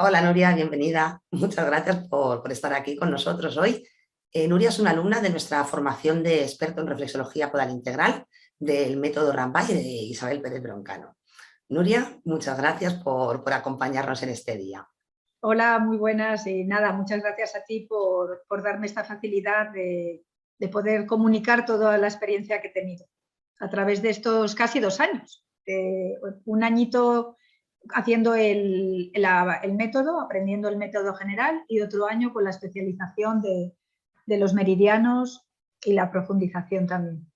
Hola Nuria, bienvenida. Muchas gracias por estar aquí con nosotros hoy. Nuria es una alumna de nuestra formación de experto en reflexología podal integral del método Rampay de Isabel Pérez Broncano. Nuria, muchas gracias por acompañarnos en este día. Hola, muy buenas y nada, muchas gracias a ti por darme esta facilidad de poder comunicar toda la experiencia que he tenido a través de estos casi 2 años. Un añito haciendo el método, aprendiendo el método general y otro año con la especialización de los meridianos y la profundización también.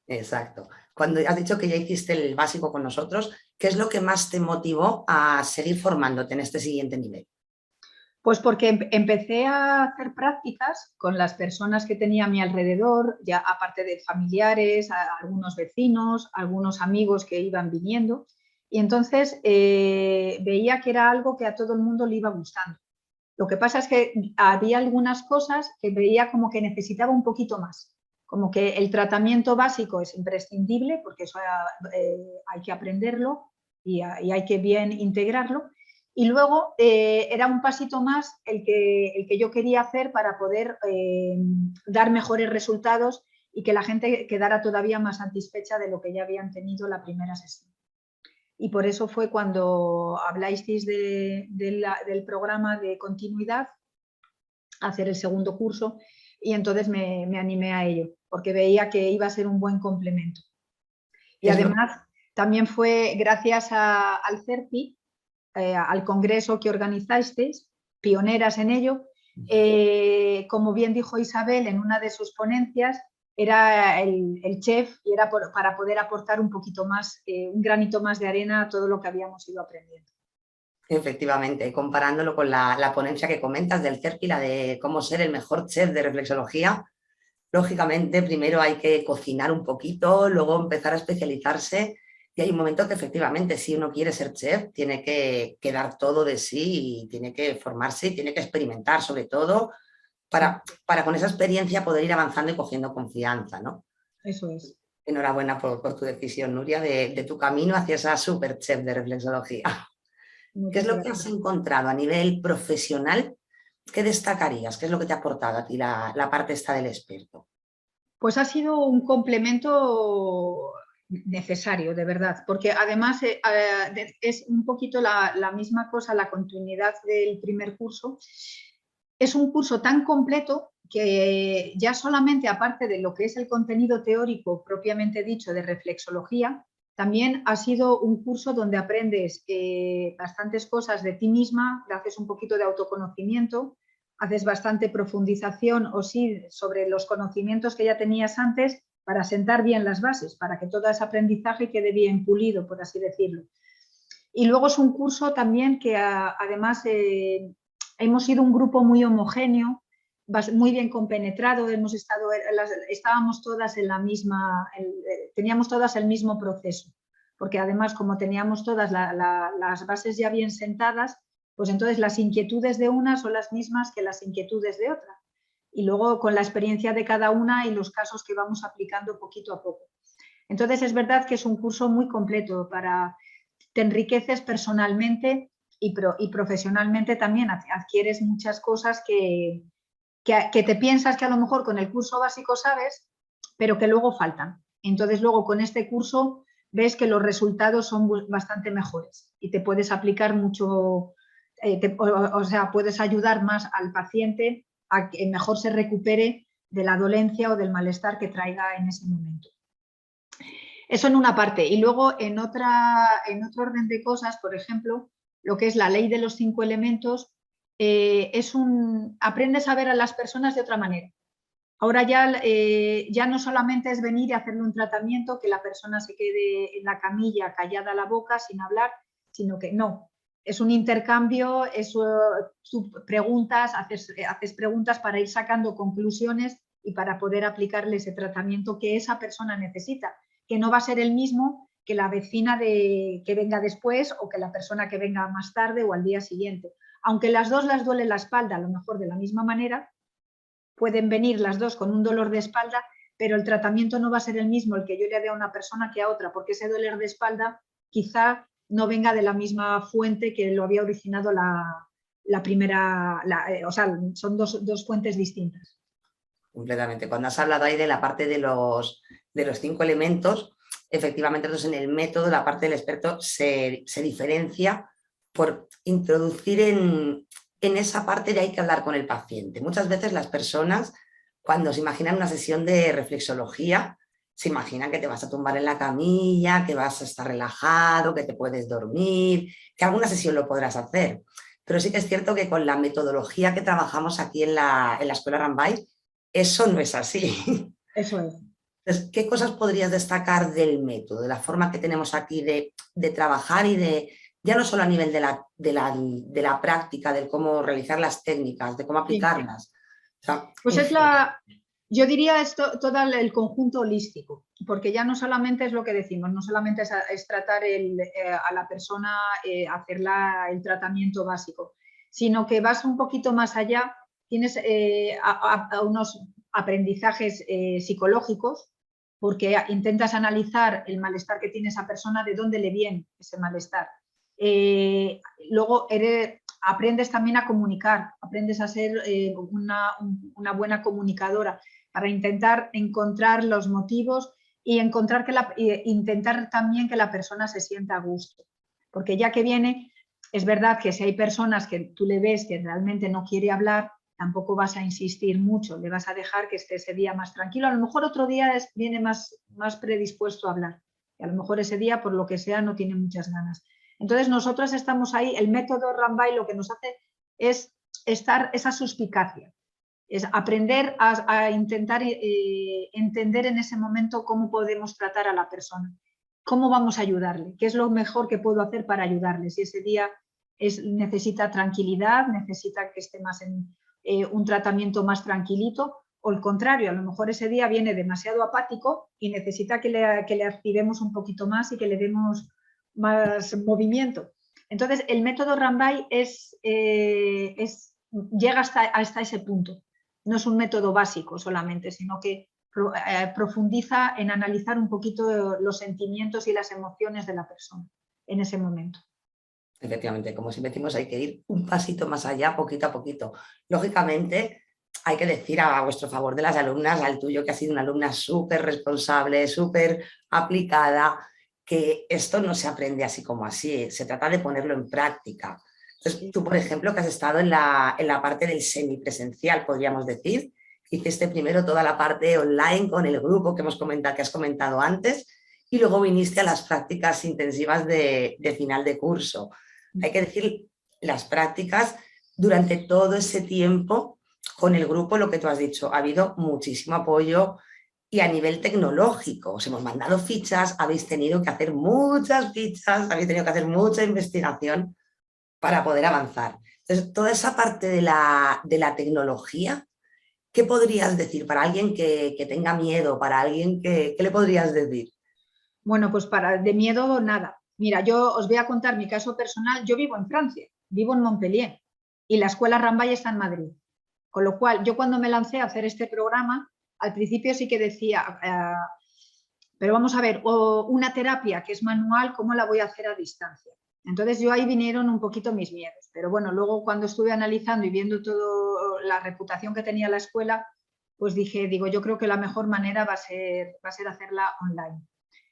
Exacto. Cuando has dicho que ya hiciste el básico con nosotros, ¿qué es lo que más te motivó a seguir formándote en este siguiente nivel? Pues porque empecé a hacer prácticas con las personas que tenía a mi alrededor, ya aparte de familiares, algunos vecinos, algunos amigos que iban viniendo, y entonces veía que era algo que a todo el mundo le iba gustando. Lo que pasa es que había algunas cosas que veía como que necesitaba un poquito más, como que el tratamiento básico es imprescindible, porque eso hay que aprenderlo y hay que bien integrarlo, y luego era un pasito más el que yo quería hacer para poder dar mejores resultados y que la gente quedara todavía más satisfecha de lo que ya habían tenido la primera sesión. Y por eso fue cuando hablasteis del programa de continuidad, hacer el segundo curso, y entonces me animé a ello, porque veía que iba a ser un buen complemento. Y además también fue gracias al CERPI, al congreso que organizasteis, pioneras en ello. Como bien dijo Isabel en una de sus ponencias, era el chef y era para poder aportar un poquito más, un granito más de arena a todo lo que habíamos ido aprendiendo. Efectivamente, comparándolo con la ponencia que comentas del CERPI, la de cómo ser el mejor chef de reflexología, lógicamente primero hay que cocinar un poquito, luego empezar a especializarse, y hay un momento que efectivamente si uno quiere ser chef tiene que dar todo de sí y tiene que formarse y tiene que experimentar sobre todo para con esa experiencia poder ir avanzando y cogiendo confianza, ¿no? Eso es. Enhorabuena por tu decisión, Nuria, de tu camino hacia esa super chef de reflexología. ¿Qué es Muchas lo que has gracias. encontrado a nivel profesional? ¿Qué destacarías? ¿Qué es lo que te ha aportado a ti la parte esta del experto? Pues ha sido un complemento necesario, de verdad, porque además es un poquito la misma cosa, la continuidad del primer curso. Es un curso tan completo que ya solamente, aparte de lo que es el contenido teórico propiamente dicho de reflexología, también ha sido un curso donde aprendes bastantes cosas de ti misma, haces un poquito de autoconocimiento, haces bastante profundización o sí sobre los conocimientos que ya tenías antes para sentar bien las bases, para que todo ese aprendizaje quede bien pulido, por así decirlo. Y luego es un curso también que además hemos sido un grupo muy homogéneo, muy bien compenetrado, estábamos todas en la misma, teníamos todas el mismo proceso, porque además como teníamos todas las bases ya bien sentadas, pues entonces las inquietudes de una son las mismas que las inquietudes de otra. Y luego con la experiencia de cada una y los casos que vamos aplicando poquito a poco. Entonces es verdad que es un curso muy completo te enriqueces personalmente y profesionalmente también, adquieres muchas cosas que te piensas que a lo mejor con el curso básico sabes, pero que luego faltan. Entonces luego con este curso ves que los resultados son bastante mejores y te puedes aplicar mucho, o sea, puedes ayudar más al paciente a que mejor se recupere de la dolencia o del malestar que traiga en ese momento. Eso en una parte. Y luego en otro orden de cosas, por ejemplo, lo que es la ley de los 5 elementos, aprendes a ver a las personas de otra manera. Ahora ya no solamente es venir y hacerle un tratamiento, que la persona se quede en la camilla callada la boca sin hablar, sino que no. Es un intercambio, tú preguntas, haces preguntas para ir sacando conclusiones y para poder aplicarle ese tratamiento que esa persona necesita, que no va a ser el mismo que la vecina que venga después o que la persona que venga más tarde o al día siguiente. Aunque las dos las duele la espalda, a lo mejor de la misma manera, pueden venir las dos con un dolor de espalda, pero el tratamiento no va a ser el mismo el que yo le dé a una persona que a otra, porque ese dolor de espalda quizá no venga de la misma fuente que lo había originado la primera, o sea, son dos fuentes distintas. Completamente. Cuando has hablado ahí de la parte de los 5 elementos, efectivamente entonces en el método la parte del experto se diferencia por introducir en esa parte de hay que hablar con el paciente. Muchas veces las personas, cuando se imaginan una sesión de reflexología, se imaginan que te vas a tumbar en la camilla, que vas a estar relajado, que te puedes dormir, que alguna sesión lo podrás hacer. Pero sí que es cierto que con la metodología que trabajamos aquí en la Escuela Rambay, eso no es así. Eso es. Entonces, ¿qué cosas podrías destacar del método, de la forma que tenemos aquí de trabajar y de, ya no solo a nivel de la práctica, del cómo realizar las técnicas, de cómo aplicarlas? O sea, pues yo diría esto, todo el conjunto holístico, porque ya no solamente es lo que decimos, no solamente es tratar a la persona, hacer el tratamiento básico, sino que vas un poquito más allá, tienes a unos aprendizajes psicológicos, porque intentas analizar el malestar que tiene esa persona, de dónde le viene ese malestar. Luego aprendes también a comunicar, aprendes a ser una buena comunicadora para intentar encontrar los motivos y intentar también que la persona se sienta a gusto. Porque ya que viene, es verdad que si hay personas que tú le ves que realmente no quiere hablar, tampoco vas a insistir mucho, le vas a dejar que esté ese día más tranquilo. A lo mejor otro día viene más predispuesto a hablar y a lo mejor ese día, por lo que sea, no tiene muchas ganas. Entonces nosotros estamos ahí, el método Rambay lo que nos hace es estar esa suspicacia, es aprender a intentar entender en ese momento cómo podemos tratar a la persona, cómo vamos a ayudarle, qué es lo mejor que puedo hacer para ayudarle. Si ese día necesita tranquilidad, necesita que esté más en un tratamiento más tranquilito, o al contrario, a lo mejor ese día viene demasiado apático y necesita que le activemos un poquito más y que le demos más movimiento. Entonces, el método Rambay llega hasta ese punto. No es un método básico solamente, sino que profundiza en analizar un poquito los sentimientos y las emociones de la persona en ese momento. Efectivamente, como siempre decimos, hay que ir un pasito más allá, poquito a poquito. Lógicamente, hay que decir a vuestro favor de las alumnas, al tuyo que ha sido una alumna súper responsable, súper aplicada, que esto no se aprende así como así, se trata de ponerlo en práctica. Entonces, tú, por ejemplo, que has estado en la parte del semipresencial, podríamos decir, hiciste primero toda la parte online con el grupo que has comentado antes, y luego viniste a las prácticas intensivas de final de curso. Hay que decir, las prácticas durante todo ese tiempo con el grupo, lo que tú has dicho, ha habido muchísimo apoyo y a nivel tecnológico. Os hemos mandado fichas, habéis tenido que hacer muchas fichas, habéis tenido que hacer mucha investigación para poder avanzar. Entonces, toda esa parte de la tecnología, ¿qué podrías decir para alguien que tenga miedo, para alguien ¿qué le podrías decir? Bueno, pues de miedo nada. Mira, yo os voy a contar mi caso personal. Yo vivo en Francia, vivo en Montpellier y la escuela Rambay está en Madrid. Con lo cual, yo cuando me lancé a hacer este programa, al principio sí que decía, pero vamos a ver, una terapia que es manual, ¿cómo la voy a hacer a distancia? Entonces yo ahí vinieron un poquito mis miedos. Pero bueno, luego cuando estuve analizando y viendo toda la reputación que tenía la escuela, pues digo, yo creo que la mejor manera va a ser hacerla online.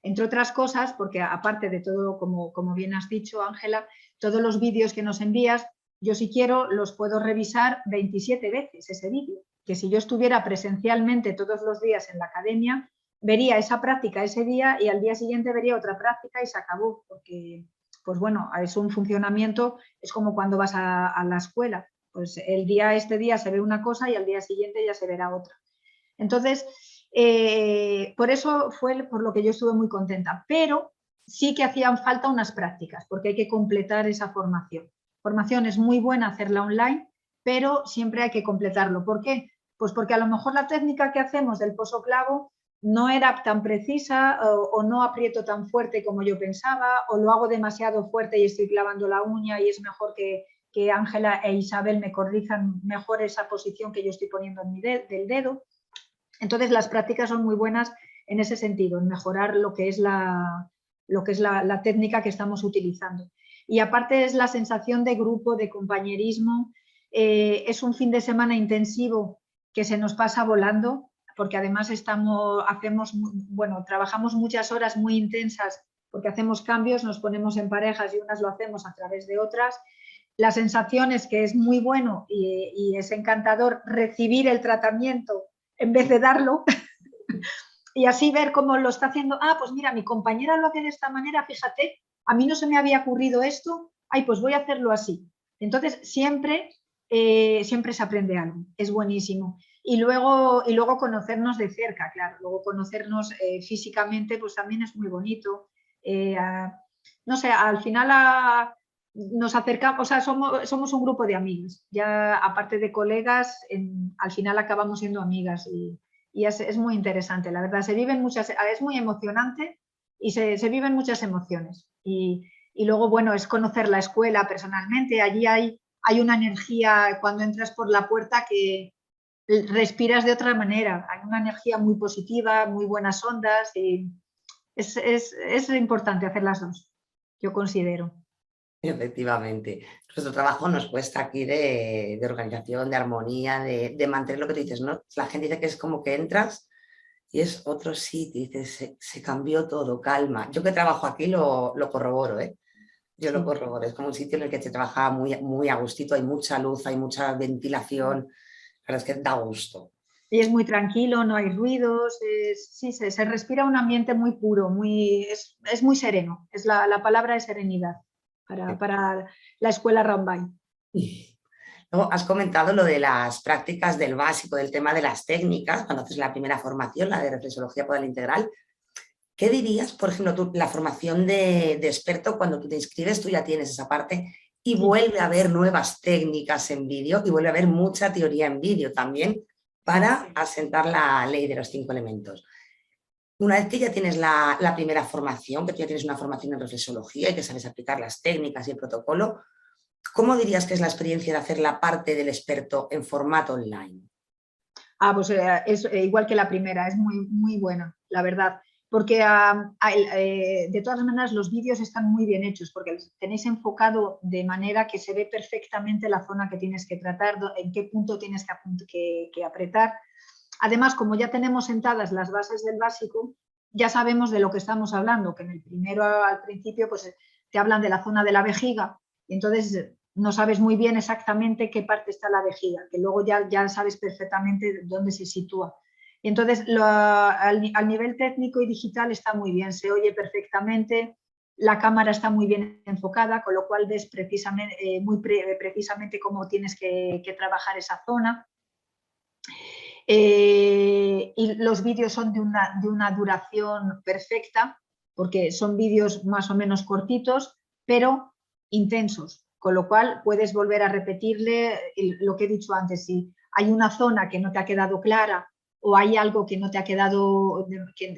Entre otras cosas, porque aparte de todo, como bien has dicho, Ángela, todos los vídeos que nos envías, yo si quiero los puedo revisar 27 veces ese vídeo, que si yo estuviera presencialmente todos los días en la academia, vería esa práctica ese día y al día siguiente vería otra práctica y se acabó, porque, pues bueno, es un funcionamiento, es como cuando vas a la escuela, pues este día se ve una cosa y al día siguiente ya se verá otra. Entonces, por eso fue por lo que yo estuve muy contenta, pero sí que hacían falta unas prácticas, porque hay que completar esa formación. Formación es muy buena hacerla online, pero siempre hay que completarlo. ¿Por qué? Pues porque a lo mejor la técnica que hacemos del posoclavo no era tan precisa o no aprieto tan fuerte como yo pensaba, o lo hago demasiado fuerte y estoy clavando la uña y es mejor que Ángela e Isabel me corrijan mejor esa posición que yo estoy poniendo en del dedo. Entonces, las prácticas son muy buenas en ese sentido, en mejorar lo que es la técnica que estamos utilizando. Y aparte es la sensación de grupo, de compañerismo. Es un fin de semana intensivo que se nos pasa volando, porque además trabajamos muchas horas muy intensas, porque hacemos cambios, nos ponemos en parejas y unas lo hacemos a través de otras. La sensación es que es muy bueno y es encantador recibir el tratamiento en vez de darlo y así ver cómo lo está haciendo. Ah, pues mira, mi compañera lo hace de esta manera, fíjate, a mí no se me había ocurrido esto, ay, pues voy a hacerlo así. Entonces, siempre se aprende algo, es buenísimo. Y luego conocernos de cerca, claro, luego conocernos físicamente, pues también es muy bonito. No sé, al final nos acercamos, o sea, somos un grupo de amigas, ya aparte de colegas, al final acabamos siendo amigas y es muy interesante, la verdad, es muy emocionante y se viven muchas emociones. Y luego, bueno, es conocer la escuela personalmente, allí hay una energía cuando entras por la puerta que respiras de otra manera, hay una energía muy positiva, muy buenas ondas y es importante hacer las dos, yo considero. Efectivamente. Nuestro trabajo nos cuesta aquí de organización, de armonía, de mantener lo que tú dices, ¿no? La gente dice que es como que entras y es otro sitio, y dices, se cambió todo, calma. Yo que trabajo aquí lo corroboro, ¿eh? Yo lo Sí. corroboro, es como un sitio en el que se trabaja muy, muy a gustito, hay mucha luz, hay mucha ventilación, la verdad es que da gusto. Y es muy tranquilo, no hay ruidos, sí, se respira un ambiente muy puro, es muy sereno, la palabra es serenidad para la escuela Rambay. Luego has comentado lo de las prácticas del básico, del tema de las técnicas, cuando haces la primera formación, la de reflexología podal integral. ¿Qué dirías, por ejemplo, tú, la formación de experto, cuando tú te inscribes, tú ya tienes esa parte y vuelve a haber nuevas técnicas en vídeo y vuelve a haber mucha teoría en vídeo también para asentar la ley de los 5 elementos? Una vez que ya tienes la primera formación, que tú ya tienes una formación en reflexología y que sabes aplicar las técnicas y el protocolo, ¿cómo dirías que es la experiencia de hacer la parte del experto en formato online? Pues es igual que la primera, es muy, muy buena, la verdad. Porque de todas maneras los vídeos están muy bien hechos porque los tenéis enfocado de manera que se ve perfectamente la zona que tienes que tratar, en qué punto tienes que apretar. Además, como ya tenemos sentadas las bases del básico, ya sabemos de lo que estamos hablando, que en el primero al principio pues, te hablan de la zona de la vejiga y entonces no sabes muy bien exactamente qué parte está la vejiga, que luego ya sabes perfectamente dónde se sitúa. Y entonces al nivel técnico y digital está muy bien, se oye perfectamente, la cámara está muy bien enfocada, con lo cual ves precisamente, precisamente cómo tienes que trabajar esa zona. Y los vídeos son de una duración perfecta, porque son vídeos más o menos cortitos, pero intensos, con lo cual puedes volver a repetirle lo que he dicho antes, si hay una zona que no te ha quedado clara o hay algo que no te ha quedado,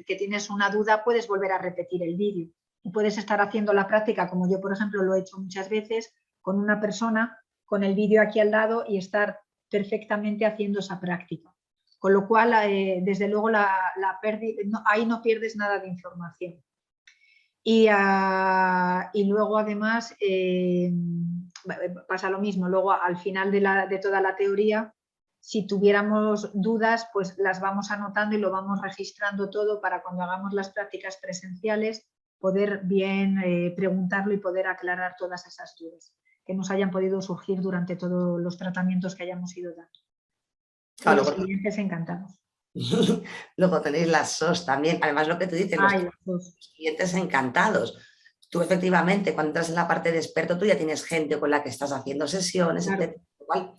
que tienes una duda, puedes volver a repetir el vídeo. Y puedes estar haciendo la práctica, como yo, por ejemplo, lo he hecho muchas veces, con una persona, con el vídeo aquí al lado y estar perfectamente haciendo esa práctica. Con lo cual, desde luego, ahí no pierdes nada de información. Y luego, además, pasa lo mismo. Luego, al final de toda la teoría, si tuviéramos dudas, pues las vamos anotando y lo vamos registrando todo para cuando hagamos las prácticas presenciales poder bien preguntarlo y poder aclarar todas esas dudas que nos hayan podido surgir durante todos los tratamientos que hayamos ido dando. Y Claro, los clientes encantados. luego tenéis las SOS también. Además, lo que tú dices, los clientes encantados. Tú efectivamente, cuando entras en la parte de experto, tú ya tienes gente con la que estás haciendo sesiones, claro. etcétera. Igual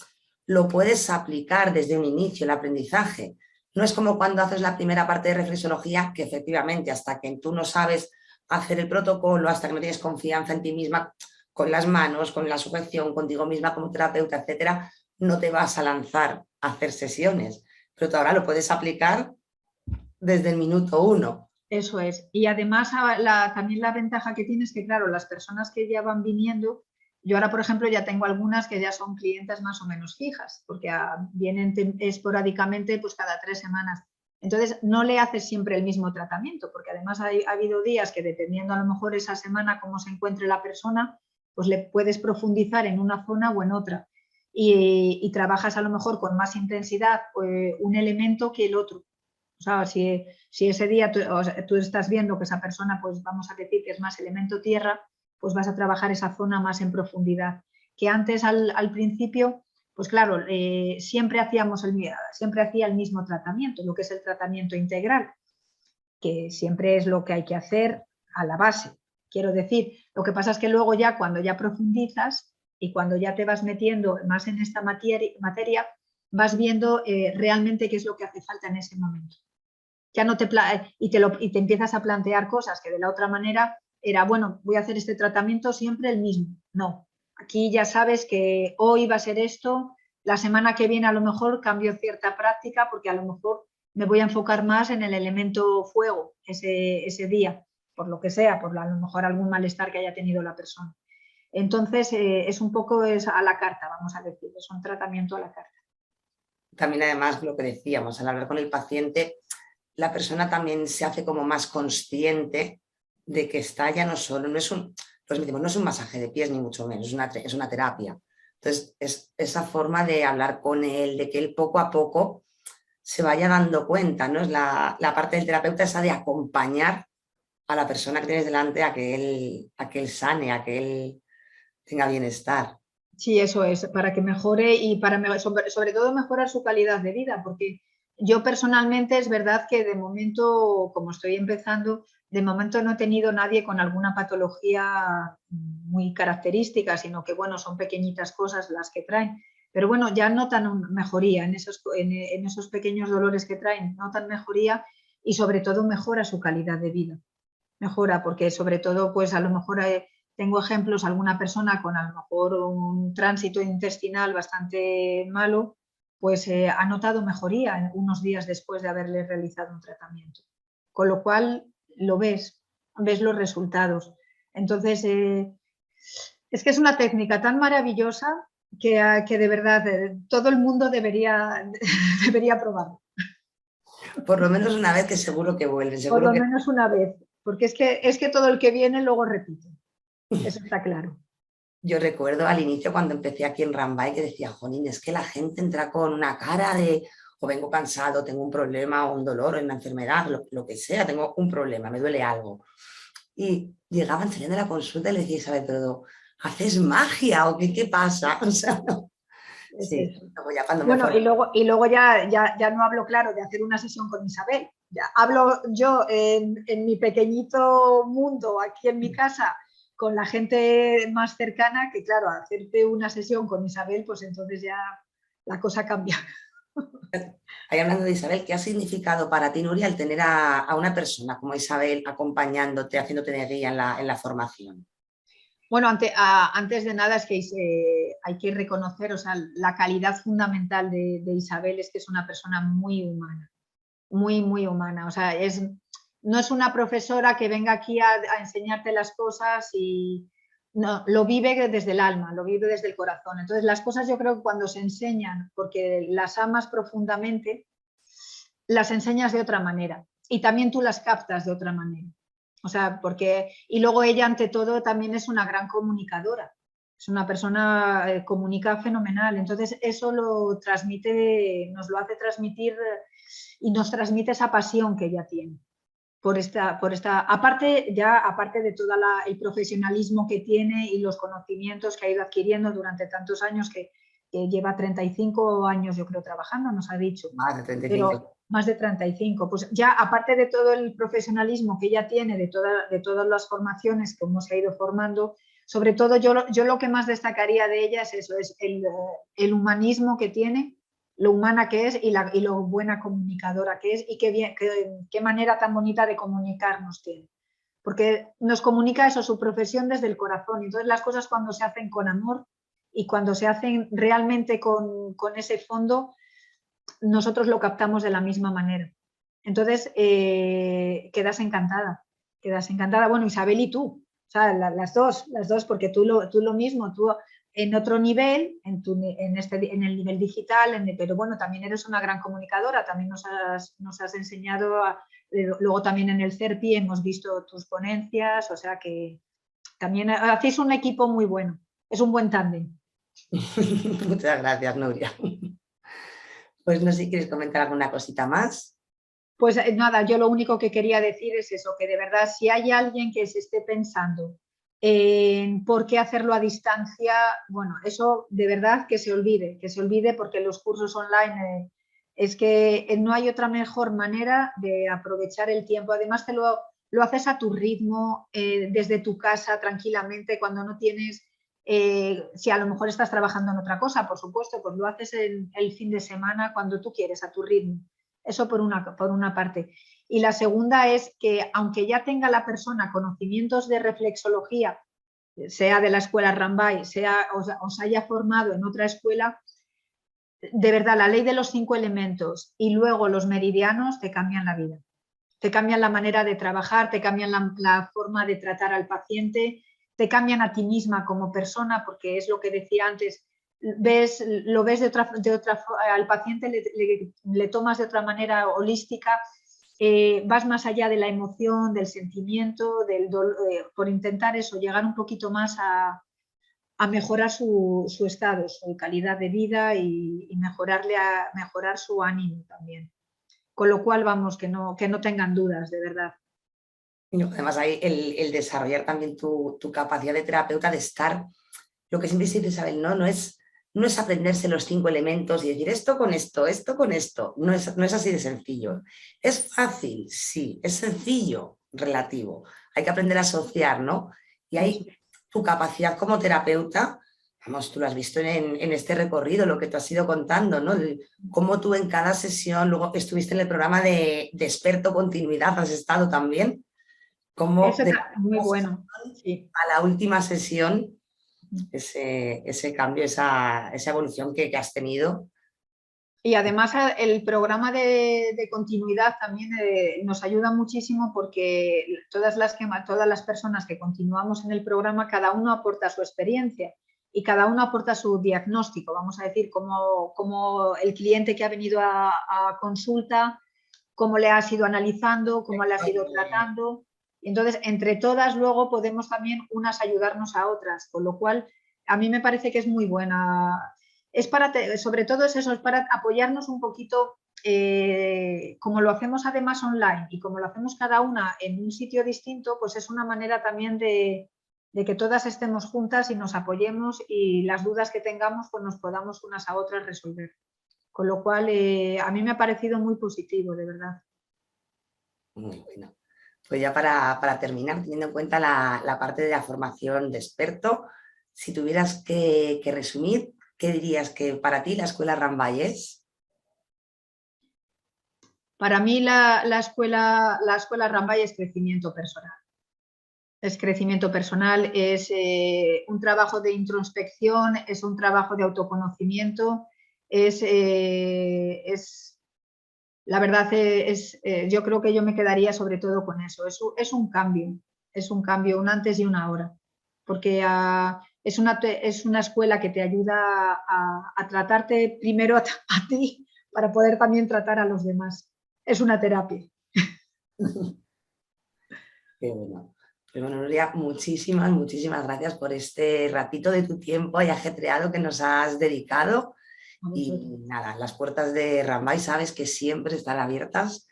lo puedes aplicar desde un inicio, el aprendizaje. No es como cuando haces la primera parte de reflexología, que efectivamente hasta que tú no sabes hacer el protocolo, hasta que no tienes confianza en ti misma, con las manos, con la sujeción, contigo misma como terapeuta, etcétera, no te vas a lanzar a hacer sesiones. Pero tú ahora lo puedes aplicar desde el minuto 1. Eso es. Y además también la ventaja que tienes es que, claro, las personas que ya van viniendo, yo ahora, por ejemplo, ya tengo algunas que ya son clientes más o menos fijas, porque vienen esporádicamente pues cada 3 semanas. Entonces, no le haces siempre el mismo tratamiento, porque además ha habido días que dependiendo a lo mejor esa semana cómo se encuentre la persona, pues le puedes profundizar en una zona o en otra y trabajas a lo mejor con más intensidad un elemento que el otro. O sea, si ese día tú estás viendo que esa persona, pues vamos a decir que es más elemento tierra, pues vas a trabajar esa zona más en profundidad. Que antes al principio, pues claro, siempre hacía el mismo tratamiento, lo que es el tratamiento integral, que siempre es lo que hay que hacer a la base. Quiero decir, lo que pasa es que luego ya cuando ya profundizas y cuando ya te vas metiendo más en esta materia vas viendo realmente qué es lo que hace falta en ese momento. Ya no y te empiezas a plantear cosas que de la otra manera era, bueno, voy a hacer este tratamiento siempre el mismo. No, aquí ya sabes que hoy va a ser esto, la semana que viene a lo mejor cambio cierta práctica porque a lo mejor me voy a enfocar más en el elemento fuego ese día, por lo que sea, por a lo mejor algún malestar que haya tenido la persona. Entonces, es un poco a la carta, vamos a decir, es un tratamiento a la carta. También además lo que decíamos, al hablar con el paciente, la persona también se hace como más consciente de que está ya no solo, no es un, pues decimos, no es un masaje de pies ni mucho menos, es una terapia. Entonces, es esa forma de hablar con él, de que él poco a poco se vaya dando cuenta, ¿no? Es la parte del terapeuta esa de acompañar a la persona que tienes delante a que él sane, a que él tenga bienestar. Sí, eso es, para que mejore y sobre todo mejorar su calidad de vida, porque yo personalmente es verdad que de momento, como estoy empezando, de momento no he tenido nadie con alguna patología muy característica, sino que bueno, son pequeñitas cosas las que traen. Pero bueno, ya notan mejoría en esos pequeños dolores que traen, notan mejoría y sobre todo mejora su calidad de vida. Mejora, porque sobre todo, pues a lo mejor tengo ejemplos, alguna persona con a lo mejor un tránsito intestinal bastante malo, pues ha notado mejoría en unos días después de haberle realizado un tratamiento. Con lo cual lo ves los resultados. Entonces, es que es una técnica tan maravillosa que de verdad todo el mundo debería probarlo. Por lo menos una vez que seguro que vuelve. Por Seguro lo que... menos una vez, porque es que todo el que viene luego repite. Eso está claro. Yo recuerdo al inicio cuando empecé aquí en Rambay que decía, jolín, es que la gente entra con una cara de o vengo cansado, tengo un problema o un dolor o una enfermedad, lo que sea, tengo un problema, me duele algo. Y llegaban saliendo de la consulta y le decía, Isabel, pero ¿haces magia o qué pasa? O sea, no. Es Sí, eso. luego ya cuando me Bueno, formé. y luego ya no hablo, claro, de hacer una sesión con Isabel. Ya hablo yo en mi pequeñito mundo, aquí en mi casa, con la gente más cercana, que claro, hacerte una sesión con Isabel, pues entonces ya la cosa cambia. Ahí hablando de Isabel, ¿qué ha significado para ti, Nuria, el tener a una persona como Isabel acompañándote, haciéndote de guía en la formación? Bueno, antes de nada es que hay que reconocer, o sea, la calidad fundamental de Isabel es que es una persona muy humana, muy, muy humana. O sea, no es una profesora que venga aquí a enseñarte las cosas y no, lo vive desde el alma, lo vive desde el corazón. Entonces, las cosas yo creo que cuando se enseñan, porque las amas profundamente, las enseñas de otra manera y también tú las captas de otra manera. O sea, y luego ella ante todo también es una gran comunicadora, es una persona, comunica fenomenal, entonces eso lo transmite, nos lo hace transmitir y nos transmite esa pasión que ella tiene. Aparte de todo el profesionalismo que tiene y los conocimientos que ha ido adquiriendo durante tantos años, que lleva 35 años yo creo trabajando, nos ha dicho, Más de 35. pero más de 35, pues ya aparte de todo el profesionalismo que ella tiene, de todas las formaciones, cómo se ha ido formando, sobre todo yo lo que más destacaría de ella es eso, es el humanismo que tiene, lo humana que es y lo buena comunicadora que es y qué manera tan bonita de comunicarnos tiene. Porque nos comunica eso, su profesión desde el corazón. Entonces las cosas cuando se hacen con amor y cuando se hacen realmente con ese fondo, nosotros lo captamos de la misma manera. Entonces quedas encantada, quedas encantada. Bueno, Isabel y tú, o sea, las dos, porque tú lo mismo, tú en otro nivel, en el nivel digital, pero bueno, también eres una gran comunicadora, también nos has enseñado, luego también en el CERPI hemos visto tus ponencias, o sea que también hacéis un equipo muy bueno, es un buen tándem. Muchas gracias, Nuria. Pues no sé si quieres comentar alguna cosita más. Pues nada, yo lo único que quería decir es eso, que de verdad si hay alguien que se esté pensando en por qué hacerlo a distancia, bueno, eso de verdad que se olvide porque los cursos online es que no hay otra mejor manera de aprovechar el tiempo. Además te lo haces a tu ritmo, desde tu casa tranquilamente, cuando no tienes, si a lo mejor estás trabajando en otra cosa, por supuesto, pues lo haces el fin de semana cuando tú quieres, a tu ritmo. Eso por una parte. Y la segunda es que aunque ya tenga la persona conocimientos de reflexología, sea de la escuela Rambay, sea os haya formado en otra escuela, de verdad la ley de los 5 elementos y luego los meridianos te cambian la vida. Te cambian la manera de trabajar, te cambian la forma de tratar al paciente, te cambian a ti misma como persona, porque es lo que decía antes, lo ves de otra al paciente le tomas de otra manera holística, vas más allá de la emoción, del sentimiento, del dolor, por intentar eso, llegar un poquito más a mejorar su estado, su calidad de vida y mejorar su ánimo también. Con lo cual, vamos, que no tengan dudas, de verdad. Además, hay el desarrollar también tu capacidad de terapeuta de estar, lo que siempre dice Isabel, no es aprenderse los 5 elementos y decir esto con esto, esto con esto. No es así de sencillo. ¿Es fácil? Sí. ¿Es sencillo? Relativo. Hay que aprender a asociar, ¿no? Y ahí tu capacidad como terapeuta, vamos, tú lo has visto en este recorrido, lo que tú has ido contando, ¿no? Cómo tú en cada sesión, luego estuviste en el programa de experto continuidad, has estado también, como Eso de está muy bueno, sí. a la última sesión, ese cambio, esa evolución que has tenido. Y además el programa de continuidad también nos ayuda muchísimo porque todas las personas que continuamos en el programa, cada uno aporta su experiencia y cada uno aporta su diagnóstico, vamos a decir, como el cliente que ha venido a consulta, cómo le has ido analizando, cómo le has ido tratando. Entonces, entre todas luego podemos también unas ayudarnos a otras, con lo cual a mí me parece que es muy buena. Sobre todo es eso, es para apoyarnos un poquito, como lo hacemos además online y como lo hacemos cada una en un sitio distinto, pues es una manera también de que todas estemos juntas y nos apoyemos y las dudas que tengamos pues nos podamos unas a otras resolver. Con lo cual, a mí me ha parecido muy positivo, de verdad. Muy bueno. Pues ya para terminar, teniendo en cuenta la parte de la formación de experto, si tuvieras que resumir, ¿qué dirías que para ti la escuela Rambay es? Para mí la escuela Rambay es crecimiento personal. Es crecimiento personal, es un trabajo de introspección, es un trabajo de autoconocimiento, la verdad yo creo que yo me quedaría sobre todo con eso. Es un cambio, un antes y una ahora, porque es una escuela que te ayuda a tratarte primero a ti para poder también tratar a los demás. Es una terapia. Qué bueno. Pues bueno, Nuria, muchísimas gracias por este ratito de tu tiempo y ajetreado que nos has dedicado. Y nada, las puertas de Rambay sabes que siempre están abiertas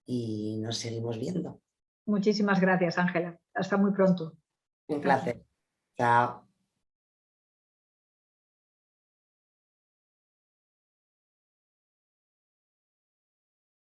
y nos seguimos viendo. Muchísimas gracias, Ángela. Hasta muy pronto. Un Gracias. placer. Chao.